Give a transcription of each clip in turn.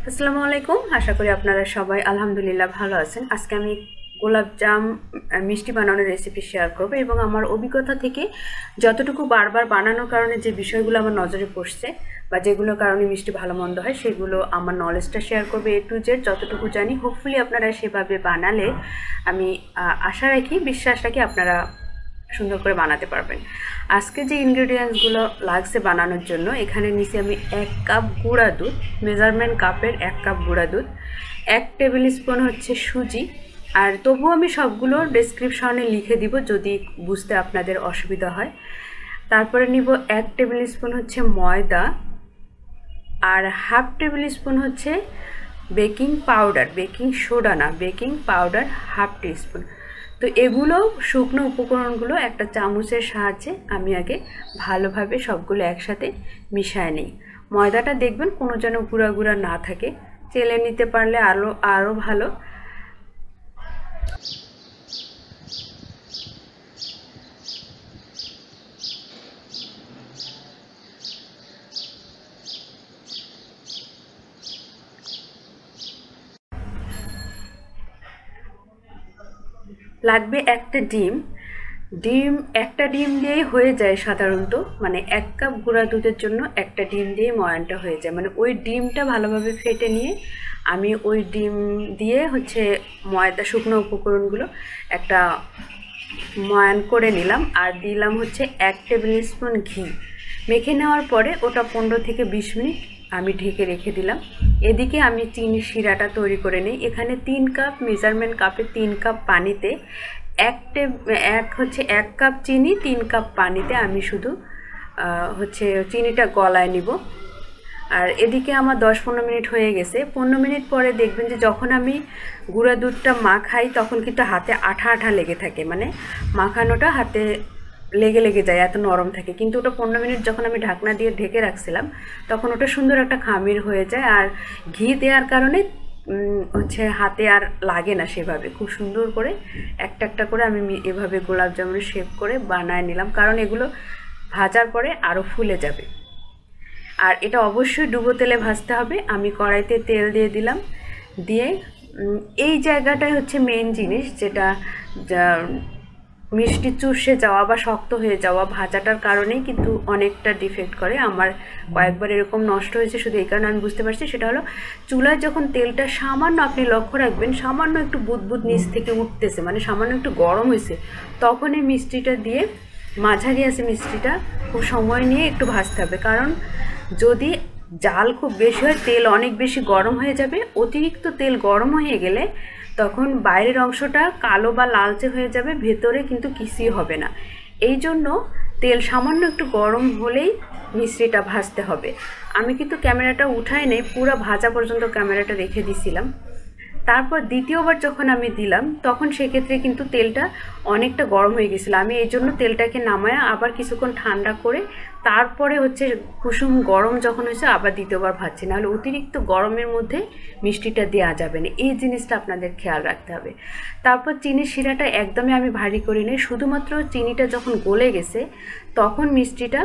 আসসালামু আলাইকুম। আশা করি আপনারা সবাই আলহামদুলিল্লাহ ভালো আছেন। আজকে আমি গোলাপজাম মিষ্টি বানানোর রেসিপি শেয়ার করব এবং আমার অভিজ্ঞতা থেকে যতটুকু বারবার বানানোর কারণে যে বিষয়গুলো আমার নজরে পড়ছে বা যেগুলোর কারণে মিষ্টি ভালো মন্দ হয় সেগুলো আমার নলেজটা শেয়ার করবে A to Z যতটুকু জানি। হোপফুলি আপনারা সেভাবে বানালে আমি আশা রাখি, বিশ্বাস রাখি আপনারা সুন্দর করে বানাতে পারবেন। আজকে যে ইনগ্রেডিয়েন্টসগুলো লাগছে বানানোর জন্য, এখানে নিচে আমি 1 কাপ গুঁড়া দুধ, মেজারমেন্ট কাপের 1 কাপ গুঁড়া দুধ, 1 টেবিল স্পুন হচ্ছে সুজি। আর তবুও আমি সবগুলো ডেসক্রিপশনে লিখে দিব যদি বুঝতে আপনাদের অসুবিধা হয়। তারপরে নিব 1 টেবিল স্পুন হচ্ছে ময়দা আর হাফ টেবিল স্পুন হচ্ছে বেকিং পাউডার, বেকিং সোডা না, বেকিং পাউডার হাফ টিস্পুন। তো এগুলো শুকনো উপকরণগুলো একটা চামচের সাহায্যে আমি আগে ভালোভাবে সবগুলো একসাথে মিশিয়ে নিই। ময়দাটা দেখবেন কোনো যেন গুঁড়া গুঁড়া না থাকে, চেলে নিতে পারলে আরও ভালো। লাগবে একটা ডিম। একটা ডিম দিয়েই হয়ে যায় সাধারণত, মানে 1 কাপ গুঁড়া দুধের জন্য একটা ডিম দিয়ে ময়ানটা হয়ে যায়। মানে ওই ডিমটা ভালোভাবে ফেটে নিয়ে আমি ওই ডিম দিয়ে হচ্ছে ময়দা শুকনো উপকরণগুলো একটা ময়ান করে নিলাম। আর দিলাম হচ্ছে 1 টেবিল স্পুন ঘি। মেখে নেওয়ার পরে ওটা 15 থেকে 20 মিনিট আমি ঢেকে রেখে দিলাম। এদিকে আমি চিনির শিরাটা তৈরি করে নিই। এখানে 3 কাপ মেজারমেন্ট কাপে 3 কাপ পানিতে 1 কাপ চিনি 3 কাপ পানিতে আমি শুধু হচ্ছে চিনিটা গলায় নিব। আর এদিকে আমার 10-15 মিনিট হয়ে গেছে। 15 মিনিট পরে দেখবেন যে যখন আমি গুঁড়া দুধটা মাখাই তখন কিন্তু হাতে আঠা আঠা লেগে থাকে, মানে মাখানোটা হাতে লেগে লেগে যায়, এত নরম থাকে। কিন্তু ওটা 15 মিনিট যখন আমি ঢাকনা দিয়ে ঢেকে রাখছিলাম তখন ওটা সুন্দর একটা খামির হয়ে যায়। আর ঘি দেওয়ার কারণে হচ্ছে হাতে আর লাগে না সেভাবে। খুব সুন্দর করে একটা একটা করে আমি এভাবে গোলাপ জামুনের শেপ করে বানায় নিলাম, কারণ এগুলো ভাজার পরে আরও ফুলে যাবে। আর এটা অবশ্যই ডুবো তেলে ভাজতে হবে। আমি কড়াইতে তেল দিয়ে দিলাম, দিয়ে এই জায়গাটাই হচ্ছে মেইন জিনিস, যেটা মিষ্টি চুষে যাওয়া বা শক্ত হয়ে যাওয়া ভাজাটার কারণেই কিন্তু অনেকটা ডিফেক্ট করে। আমার কয়েকবার এরকম নষ্ট হয়েছে, শুধু এই কারণে আমি বুঝতে পারছি। সেটা হলো চুলায় যখন তেলটা সামান্য, আপনি লক্ষ্য রাখবেন, সামান্য একটু বুদবুদ নিচ থেকে উঠতেছে, মানে সামান্য একটু গরম হয়েছে, তখন এই মিষ্টিটা দিয়ে, মাঝারি আছে মিষ্টিটা, খুব সময় নিয়ে একটু ভাজতে হবে। কারণ যদি জাল খুব বেশি হয় তেল অনেক বেশি গরম হয়ে যাবে। অতিরিক্ত তেল গরম হয়ে গেলে তখন বাইরের অংশটা কালো বা লালচে হয়ে যাবে, ভেতরে কিন্তু কিছুই হবে না। এই জন্য তেল সামান্য একটু গরম হলেই মিষ্টিটা ভাজতে হবে। আমি কিন্তু ক্যামেরাটা উঠাই নেই, পুরো ভাজা পর্যন্ত ক্যামেরাটা রেখে দিয়েছিলাম। তারপর দ্বিতীয়বার যখন আমি দিলাম তখন সেক্ষেত্রে কিন্তু তেলটা অনেকটা গরম হয়ে গেছিলো। আমি এই জন্য তেলটাকে নামায়া আবার কিছুক্ষণ ঠান্ডা করে তারপরে হচ্ছে কুসুম গরম যখন হয়েছে আবার দ্বিতীয়বার ভাজছি, নাহলে অতিরিক্ত গরমের মধ্যে মিষ্টিটা দেওয়া যাবে না। এই জিনিসটা আপনাদের খেয়াল রাখতে হবে। তারপর চিনির শিরাটা একদমই আমি ভারী করি নি, শুধুমাত্র চিনিটা যখন গলে গেছে তখন মিষ্টিটা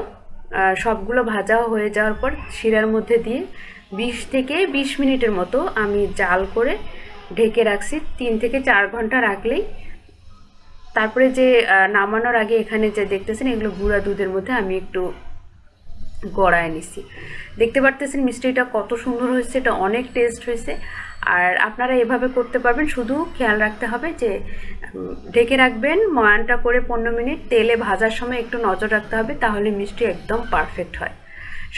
সবগুলো ভাজা হয়ে যাওয়ার পর শিরার মধ্যে দিয়ে 20 থেকে 20 মিনিটের মতো আমি জাল করে ঢেকে রাখছি। 3 থেকে 4 ঘন্টা রাখলেই তারপরে যে নামানোর আগে এখানে যে দেখতেছেন এগুলো গুঁড়া দুধের মধ্যে আমি একটু গড়ায় নিছি। দেখতে পারতেছেন মিষ্টিটা কত সুন্দর হয়েছে, এটা অনেক টেস্ট হয়েছে। আর আপনারা এভাবে করতে পারবেন, শুধু খেয়াল রাখতে হবে যে ঢেকে রাখবেন ময়ানটা করে 15 মিনিট, তেলে ভাজার সময় একটু নজর রাখতে হবে, তাহলে মিষ্টি একদম পারফেক্ট হয়।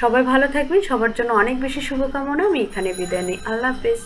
সবাই ভালো থাকবেন, সবার জন্য অনেক বেশি শুভকামনা। আমি এখানে বিদায় নিই। আল্লাহ হাফেজ।